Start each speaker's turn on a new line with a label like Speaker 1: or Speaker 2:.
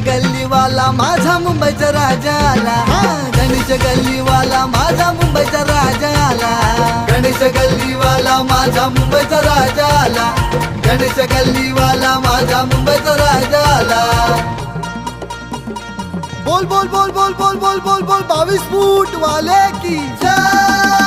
Speaker 1: गल्लीवाला माझा मुंबईचा राजा आला, गणेश गल्लीवाला माझा मुंबईचा राजा आला, गणेश गल्लीवाला माझा मुंबईचा राजा आला, गणेश गल्लीवाला माझा मुंबईचा राजा आला। बोल बोल बोल बोल बोल बोल बोल बोल 22 फूट वाले की जय।